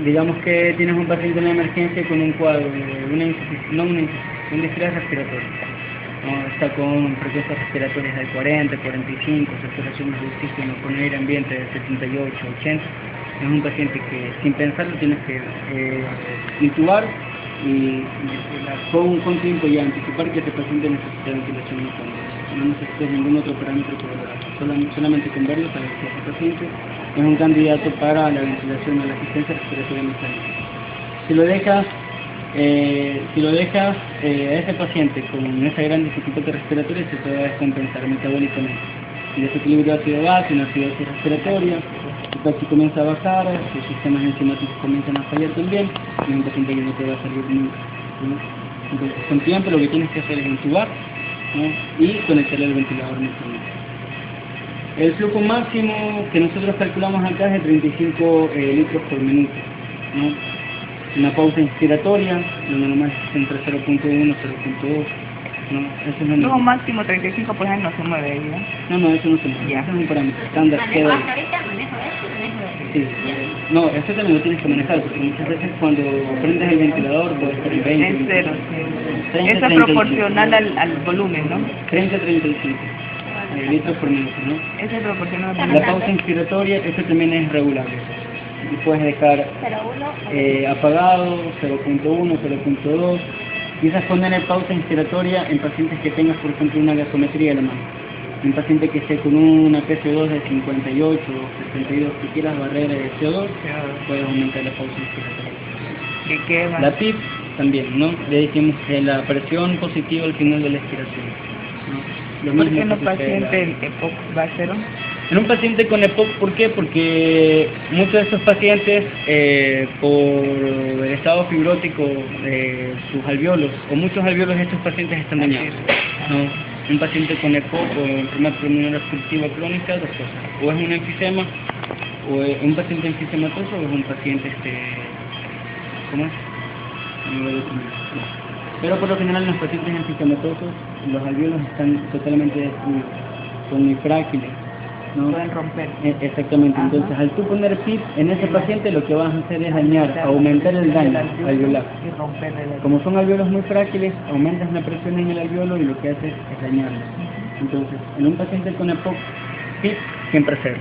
digamos que tienes un paciente en la emergencia con un cuadro de un distrés respiratorio. ¿No? Está con frecuencias respiratorias de 40, 45, saturación de oxígeno con aire ambiente de 78, 80. Es un paciente que sin pensarlo tienes que intubar y con tiempo ya anticipar que este paciente necesita ventilación mecánica. No necesitas ningún otro parámetro que valorar. Solamente con verlo sabes que este paciente es un candidato para la ventilación o la asistencia respiratoria mecánica. Si lo dejas a ese paciente con esa gran dificultad respiratoria, se te va a descompensar metabólicamente. El desequilibrio ácido-base, una acidosis respiratoria, su PEC comienza a bajar, sus sistemas enzimáticos comienzan a fallar también, y es un paciente que no te va a salir nunca, ¿no? Entonces, con tiempo lo que tienes que hacer es intubar, ¿no? Y conectarle al ventilador mecánico. El flujo máximo que nosotros calculamos acá es de 35 litros por minuto, ¿no? Una pausa inspiratoria, lo normal es entre 0.1 y 0.2, ¿no? Eso es lo Luego máximo 35 por ejemplo no se mueve ahí, ¿no? No, eso no se mueve, Ya. eso es un parámetro estándar. ¿Manejo hasta ahorita? ¿Manejo esto? ¿Manejo Sí, no, eso también lo tienes que manejar, porque muchas veces cuando prendes el ventilador puede estar en 20, En cero, 30, Eso es 35. proporcional al volumen, ¿no? 30-35 litros por minuto, ¿no? Eso es proporcional al La volumen. pausa inspiratoria, eso también es regulable. Y puedes dejar 0.1. apagado, 0.1, 0.2. Quizás poner en pausa inspiratoria en pacientes que tengas, por ejemplo, una gasometría de la mano. Un paciente que esté con una PCO2 de 58 o 62, que quieras barrera de CO2, puedes aumentar la pausa inspiratoria. ¿Y qué más? La PIP también, ¿no? Le decimos la presión positiva al final de la expiración, ¿no? Lo ¿Por mismo qué en los que sucede pacientes el EPOC va a cero? en un paciente con EPOC, ¿por qué? Porque muchos de estos pacientes, por el estado fibrótico de sus alvéolos, o muchos alvéolos de estos pacientes están dañados, ¿no? Un paciente con EPOC o enfermedad pulmonar obstructiva crónica, dos cosas. O es un enfisema, o es un paciente enfisematoso, o es un paciente, ¿cómo es? Pero por lo general en los pacientes enfisematosos, los alvéolos están totalmente destruidos, son muy frágiles, ¿no? Pueden romper. Exactamente. Ajá. Entonces, al tú poner PIP en ese paciente, lo que vas a hacer es dañar, aumentar el daño alveolar. Y romper el Como son alvéolos muy frágiles, aumentas la presión en el alvéolo y lo que haces es dañarlo. Entonces, en un paciente con EPOC, PIP siempre cero.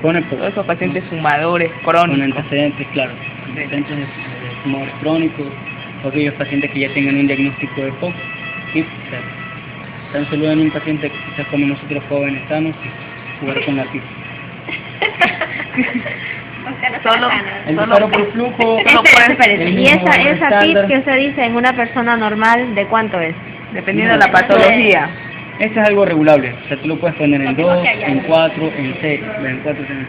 Con EPOC. Todos esos pacientes fumadores Con crónicos. antecedentes, claro. Antecedentes de fumadores crónicos, o aquellos pacientes que ya tengan un diagnóstico de EPOC, PIP cero. Tan solo en un paciente que quizás como nosotros jóvenes sanos, jugar con la PIP. Solo- El Solo- disparo por flujo. No puede- Espérate, el ¿y mismo esa estándar. PIP que usted dice en una persona normal, de cuánto es? Dependiendo de la patología. Este es algo regulable, o sea, tú lo puedes poner en Lo mismo 2, que allá. en 4, en 6, en 4 también.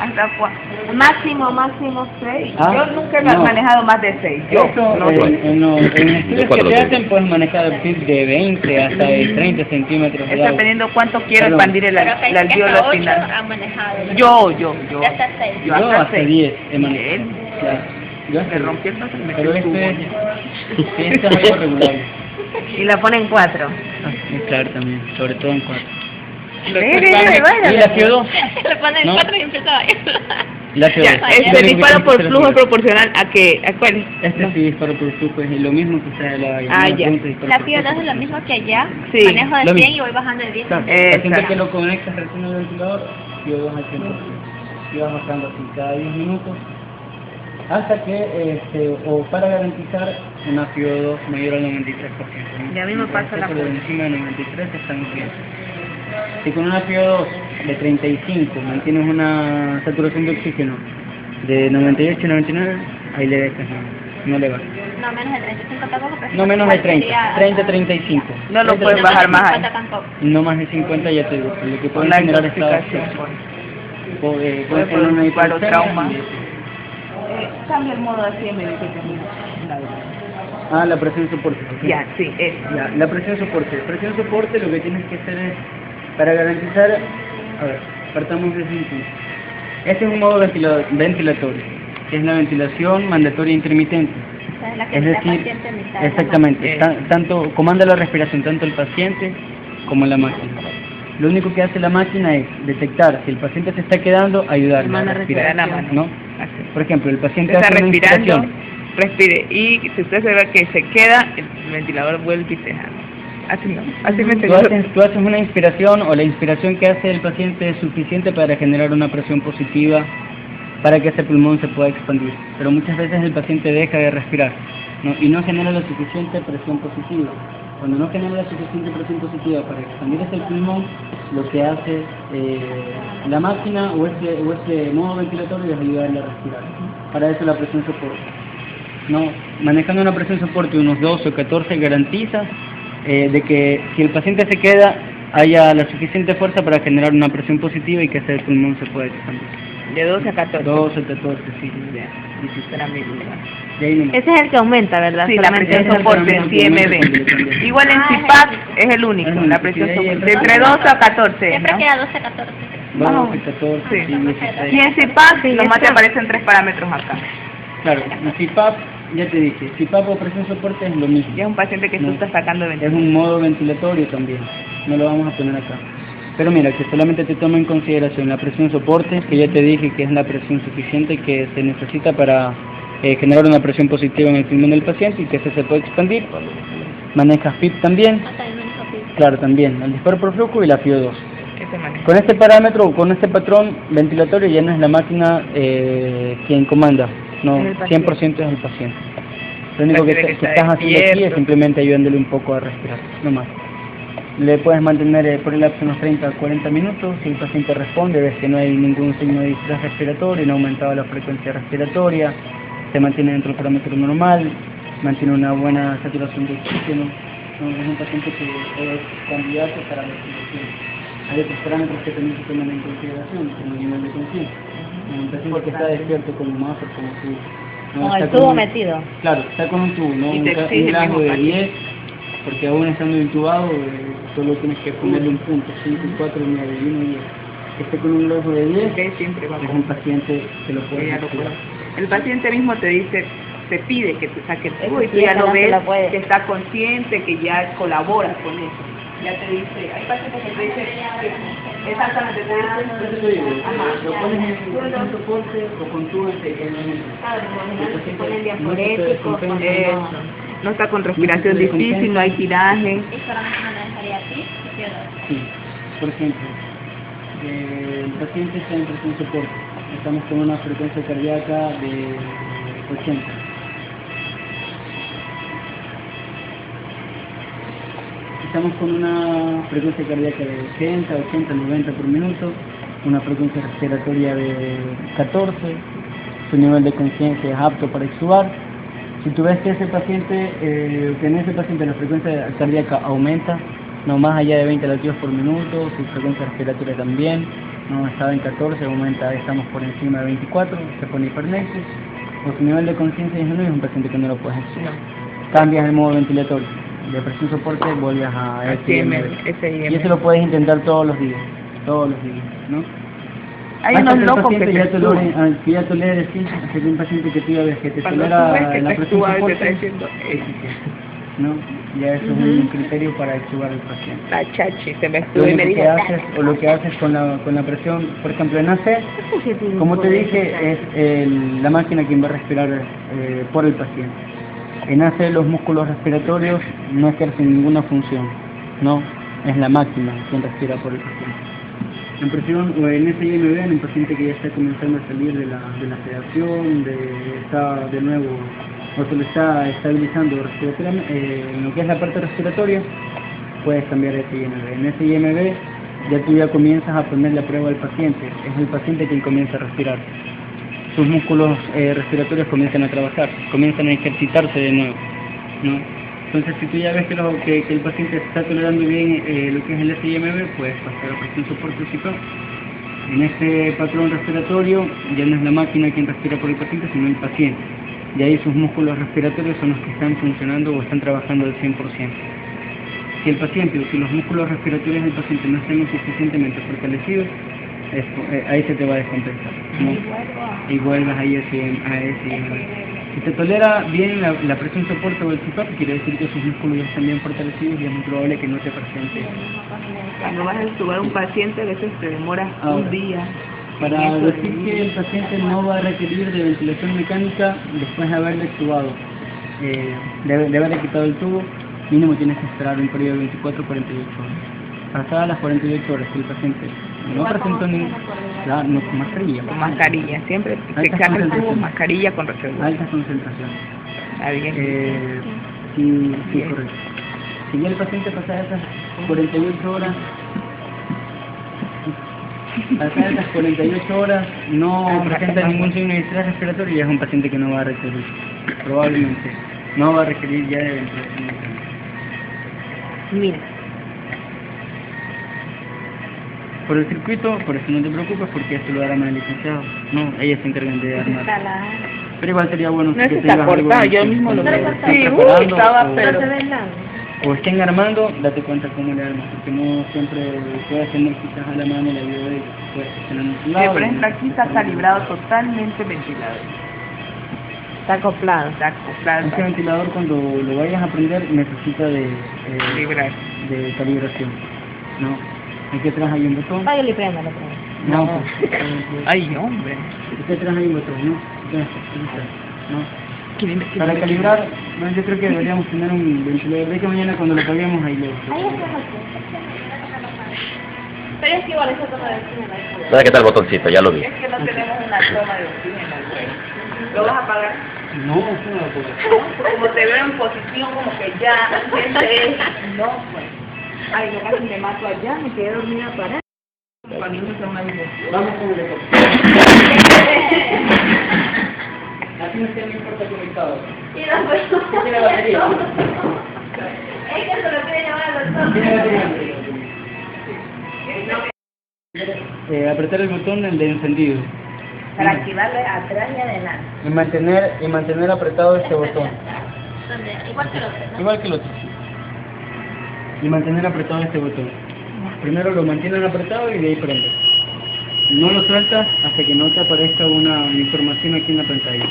¿Hasta Máximo 6. Ah, Yo nunca he no. manejado más de 6. Yo Eso, no en estudios cuatro que lo se tengo. hacen puedes manejar PIP de 20 hasta de 30 centímetros de es lado. dependiendo cuánto quiero Perdón. expandir el alvéolo hasta 8 final. han manejado. Yo. Ya hasta 6. Yo Yo hasta hasta 6. 10 he manejado. Bien. Claro. Yo hasta Me 10. rompí el brazo y me Pero quedé este es algo regulable. Y la ponen 4. Claro, también, sobre todo en 4. Lo Y la CO2. Le ponen No. 4 y empezaba. La CO2. Ya, Lo este único que disparo tienes por que hacer flujo es es proporcional a que, ¿a cuál? Este sí disparo por flujo es lo mismo que usted la Ah, ya. La FIO2 es lo mismo que allá. Sí, Manejo de lo 100 mismo. y voy bajando de 10. Claro, Exacto. paciente que lo conectas recién al ventilador, CO2 al 100%. Y vas bajando así cada 10 minutos hasta que, o para garantizar una FIO2 mayor al 93%. Ya mismo pasa la por prueba. encima de 93 estamos bien. Si con una FIO2 de 35 mantienes una saturación de oxígeno de 98-99, ahí le dejas, no le bajas. No, menos de 35 tampoco. Pero No menos de 30, sería 30-35. No lo puedes 30, bajar más. 50 tampoco. No más de 50 ya te digo, lo que puede Una generar estado intoxicación. puede Puede ser una producir paro, hipoxemia trauma. y- Cambia el modo así en medicina. Ah, la presión soporte. ok. Ya, sí, es. Ya, la presión soporte. Presión soporte lo que tienes que hacer es, para garantizar, a ver, partamos de ese punto. Este es un modo ventilatorio, que es la ventilación mandatoria intermitente. Esa es la que Es la decir, paciente necesita. exactamente, tanto comanda la respiración tanto el paciente como la máquina. Lo único que hace la máquina es detectar si el paciente se está quedando, ayudarle a respirar, la mano. ¿no? Así. Por ejemplo, el paciente Está hace una respirando, inspiración. respire. Y si usted se ve que se queda, el ventilador vuelve y se jala. Así no, así me enseñó. Tú haces una inspiración o la inspiración que hace el paciente es suficiente para generar una presión positiva para que ese pulmón se pueda expandir. Pero muchas veces el paciente deja de respirar, ¿no? Y no genera la suficiente presión positiva. Cuando no genera la suficiente presión positiva para expandir ese pulmón, lo que hace la máquina o ese modo ventilatorio es ayudarle a respirar. Para eso la presión soporte. ¿No? Manejando una presión soporte de unos 12 o 14 garantiza de que si el paciente se queda haya la suficiente fuerza para generar una presión positiva y que ese pulmón se pueda expandir. De 12 a 14. 12 a 14, sí. Será mi duda. De ahí nomás. Ese es el que aumenta, ¿verdad? Sí, la Solamente presión ese. soporte en CMB. Igual en CIPAP es el único, la presión soporte. De entre 12 a 14, Siempre ¿no? queda 12 a 14. 12, 14, Sí. sí, 16. Y en CIPAP nomás te aparecen 3 parámetros acá. Claro, en CPAP, ya te dije, CPAP o presión soporte es lo mismo. Y es un paciente que tú No. estás sacando de Es ventilación. un modo ventilatorio también, no lo vamos a poner acá. Pero mira, que solamente te toma en consideración la presión soporte, que ya te dije que es la presión suficiente que se necesita para generar una presión positiva en el pulmón del paciente y que se puede expandir. Manejas PIP también, Hasta el único piso. claro también, el disparo por flujo y la FIO2. Ese manejo. Con este parámetro o con este patrón ventilatorio ya no es la máquina quien comanda, no, Es el paciente. 100% es el paciente. Lo único que, Paciente que que está estás haciendo aquí es despierto. simplemente ayudándole un poco a respirar, no más. Le puedes mantener por el lapso de unos 30 a 40 minutos, si el paciente responde, ves que no hay ningún signo de distrés respiratorio, no ha aumentado la frecuencia respiratoria, se mantiene dentro del parámetro normal, mantiene una buena saturación de oxígeno, no, es un paciente que es candidato para la respiración. Hay otros parámetros que también se toman en consideración, como el nivel de conciencia. Un paciente que está despierto como más o como tú. No, Con el está tubo con- metido. Claro, está con un tubo, ¿no? Y Un, te exige un el largo mismo de paciente. 10, porque aún estando intubado, solo tienes que ponerle un punto, 5, 4, 9 y 1, 10. Que esté con un largo de 10, Que siempre va es con un paciente que lo que puede ya lo activar. puede. El paciente mismo te dice, te pide que te saque el tubo y tú Sí, ya lo ojalá que ves, la puede. que está consciente, que ya colabora con eso. Ya te dice, hay pacientes que te dicen, exactamente, te Por eso te dicen, digo, ajá, lo pones en presión soporte o con tubo enseguidamente. Claro, por lo general se ponen No se te diaforéticos, descompensa. eso. No está con respiración No se te difícil, no hay tiraje. y solamente manejaría PIP y CO2. Sí, por ejemplo, el paciente está en presión soporte, estamos con una frecuencia cardíaca de 80. Estamos con una frecuencia cardíaca de 80, 90 por minuto, una frecuencia respiratoria de 14, su nivel de conciencia es apto para extubar. Si tú ves que ese paciente, que en ese paciente la frecuencia cardíaca aumenta, no más allá de 20 latidos por minuto, su frecuencia respiratoria también, no estaba en 14, aumenta, estamos por encima de 24, se pone hipernexis, o su nivel de conciencia disminuye, es un paciente que no lo puedes extubar. Cambias el modo ventilatorio, de presión soporte vuelves a SIMB. Y eso lo puedes intentar todos los días, ¿no? Hay Hasta unos que el locos que paciente te ya extuban. que ya tolere, sí, hasta que un paciente que tú ya ves que te Cuando tú tolera ves que la te presión extuba y te soporte, está diciendo, ¿no? Ya eso es un criterio para extubar al paciente. la chachi, se me Lo estuvo y me único dijo, que haces, o lo que haces con la presión, por ejemplo en AC, como te dije, es la máquina quien va a respirar por el paciente. En AC los músculos respiratorios no ejercen ninguna función, no, es la máquina quien respira por el paciente. En presión o en SIMB, en un paciente que ya está comenzando a salir de la sedación, está de nuevo, o se le está estabilizando respiratoriamente, en lo que es la parte respiratoria, puedes cambiar SIMB. En SIMB ya tú ya comienzas a poner la prueba al paciente, es el paciente quien comienza a respirar. Sus músculos respiratorios comienzan a trabajar, comienzan a ejercitarse de nuevo, ¿no? Entonces, si tú ya ves que el paciente está tolerando bien lo que es el SIMB, puedes pasar a presión soporte CPAP. En este patrón respiratorio ya no es la máquina quien respira por el paciente, sino el paciente. Y ahí sus músculos respiratorios son los que están funcionando o están trabajando al 100%. Si el paciente o si los músculos respiratorios del paciente no están lo suficientemente fortalecidos, ahí se te va a descompensar, ¿no? Y vuelvas ahí a SIMB. Si te tolera bien la presión soporte o el CPAP, quiere decir que sus músculos ya están bien fortalecidos y es muy probable que no te presente. Cuando vas a extubar a un paciente, a veces te demora Ahora, un día. Para en eso decir que el paciente no va a requerir de ventilación mecánica después de haberle extubado, de haberle quitado el tubo, mínimo tienes que esperar un periodo de 24 a 48 horas. Pasadas las 48 horas, si el paciente no presentó ningún... Claro, no, con mascarilla. Con mascarilla, siempre se Alta carga el tubo, concentración. mascarilla con reserva. Alta concentración. Está bien. Sí, Bien. correcto. Si ya el paciente pasa esas 48 horas, pasadas esas 48 horas no presenta ningún signo de distrés respiratorio, ya es un paciente que no va a requerir, probablemente, no va a requerir ya de ventilación mecánica. Mira, Por el circuito, por eso no te preocupes, porque esto lo arma el licenciado. No, ellos se encargan de armar. Pero igual sería bueno no que se está tengas algo cortado, en yo que- mismo lo que veo. estén Sí, preparando estaba, o- pero... o estén armando, date cuenta cómo le armas, porque no siempre puedes tener quizás a la mano la ayuda de puedes tener un lado. Sí, por ejemplo, aquí está calibrado totalmente ventilado. Está acoplado. Está acoplado. Este ventilador cuando lo vayas a prender necesita de Calibrar. de calibración. No, aquí atrás hay un botón. Págale y préndalo, préndalo. No, pues, Ay, hombre. aquí atrás hay un botón, ¿no? Aquí está, ¿no? ¿Quién Para calibrar, bueno, yo creo que deberíamos tener un ventilador. Ve que mañana cuando lo paguemos ahí lo... Ahí está el Pero es que igual eso toma de oxígeno. ¿Sabes qué tal el botoncito? Ya lo vi. Es que no tenemos una toma de oxígeno, güey. ¿Lo vas a apagar? No, eso no lo puedo. Como te veo en posición como que ya, ese es... No, pues. Ay, yo casi me mato allá, me quedé dormida para... Para mí no sea una vida. Vamos con el eco. Así no se me importa conectado. Y después... Tiene batería. Es que se lo quiere llamar al doctor. Tiene batería. Apretar el botón el de encendido. Para activarle atrás y adelante. Y mantener apretado este botón. ¿Dónde? Igual que el otro, ¿no? Igual que el otro. Y mantener apretado este botón. Primero lo mantienen apretado y de ahí prende. No lo sueltas hasta que no te aparezca una información aquí en la pantalla.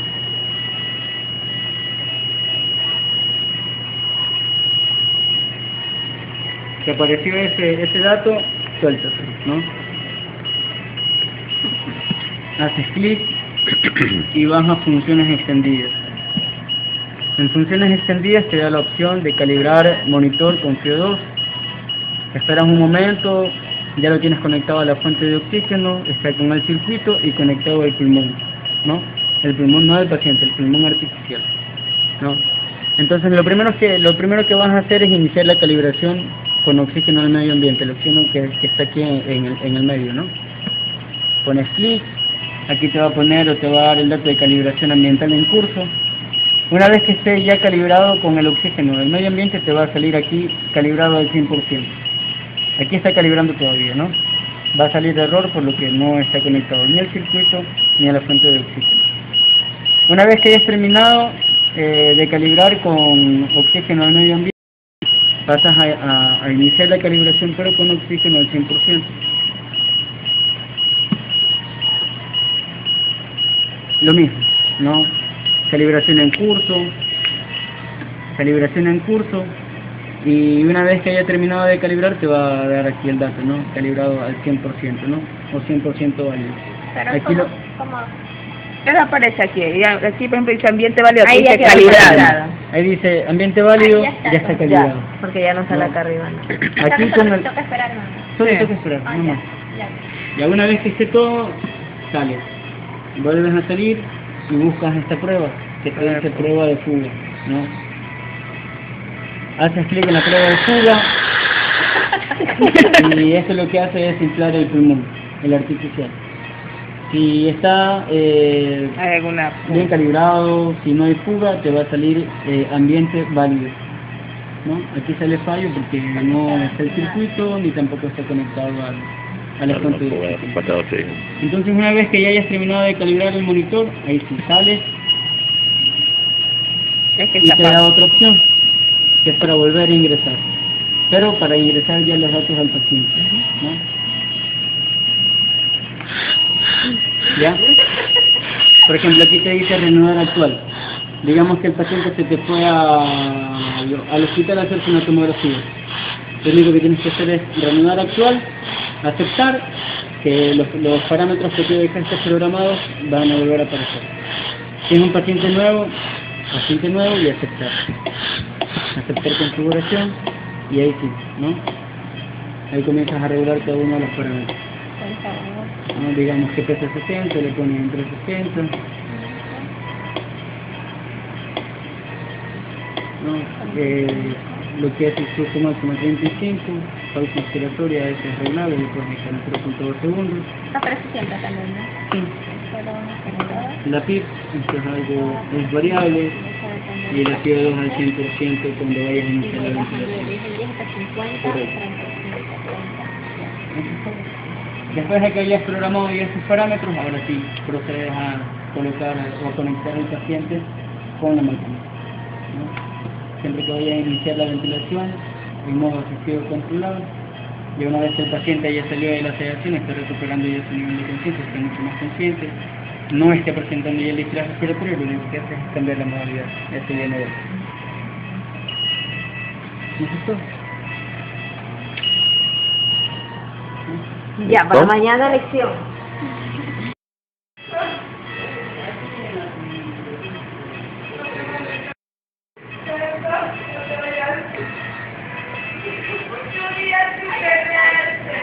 Te apareció ese dato, sueltas, ¿no? Haces clic y vas a funciones extendidas. En funciones extendidas te da la opción de calibrar monitor con CO2. Esperas un momento, ya lo tienes conectado a la fuente de oxígeno, está con el circuito y conectado al pulmón, ¿no? El pulmón no del paciente, el pulmón artificial, ¿no? Entonces lo primero que vas a hacer es iniciar la calibración con oxígeno del medio ambiente, el oxígeno que está aquí en el medio, ¿no? Pones clic, aquí te va a poner o te va a dar el dato de calibración ambiental en curso. Una vez que esté ya calibrado con el oxígeno del medio ambiente, te va a salir aquí calibrado al 100%. Aquí está calibrando todavía, ¿no? Va a salir error por lo que no está conectado ni al circuito ni a la fuente de oxígeno. Una vez que hayas terminado de calibrar con oxígeno al medio ambiente, pasas a iniciar la calibración pero con oxígeno al 100%. Lo mismo, ¿no? Calibración en curso, y una vez que haya terminado de calibrar te va a dar aquí el dato, ¿no? Calibrado al 100%, ¿no? O 100% válido. Pero Aquí lo... como... ¿Qué aparece aquí? Aquí, por ejemplo, dice ambiente válido, aquí Ahí ya dice quedó calibrado. calibrado. Ahí dice ambiente válido, Ahí ya está calibrado. Porque ya no sale No. acá arriba, ¿no? Aquí con el... Toca esperar, ¿no? Solo Sí. tengo que esperar, Ah, no ya. más. Ya. Y una vez que esté todo, sale. Vuelves a salir y buscas esta prueba, que te dice prueba de fuga, ¿no? Haces clic en la prueba de fuga y esto lo que hace es inflar el pulmón, el artificial. Si está Hay alguna... bien calibrado, si no hay fuga, te va a salir ambiente válido, ¿no? Aquí sale fallo porque no está el circuito ni tampoco está conectado a la fuente de oxígeno. Entonces una vez que ya hayas terminado de calibrar el monitor, ahí sí sales Es que y está te da apagado. otra opción, que es para volver a ingresar, pero para ingresar ya los datos al paciente, ¿no? ¿Ya? Por ejemplo, aquí te dice reanudar actual. Digamos que el paciente se te fue al hospital a hacerse una tomografía. Lo único que tienes que hacer es reanudar actual, aceptar que los parámetros que tú dejaste programados van a volver a aparecer. Si es un paciente nuevo y aceptar. Aceptar configuración y ahí sí, ¿no? Ahí comienzas a regular cada uno de los parámetros. ¿No? Digamos que pesa 60, le pones entre 60. ¿No? Lo que es el flujo máximo 35, pausa inspiratoria, esa es reglable, le puedes dejar en 0.2 segundos. Aparece siempre también, ¿no? Sí. Pero generador. La PIB, esto es algo, es variable, y la CO2 al 100% cuando vayas a iniciar la ventilación. Correcto. Después de que hayas programado ya esos parámetros, ahora sí procedes a colocar o a conectar al paciente con la máquina, ¿no? Siempre que vayas a iniciar la ventilación, en modo asistido controlado, y una vez que el paciente ya salió de la sedación, está recuperando ya su nivel de conciencia, está mucho más consciente, no esté presentando ya el distrés respiratorio, lo único que hace es cambiar la modalidad, ya se viene de él. ¿No es esto? Ya, para mañana lección. Muchos días sin perderte.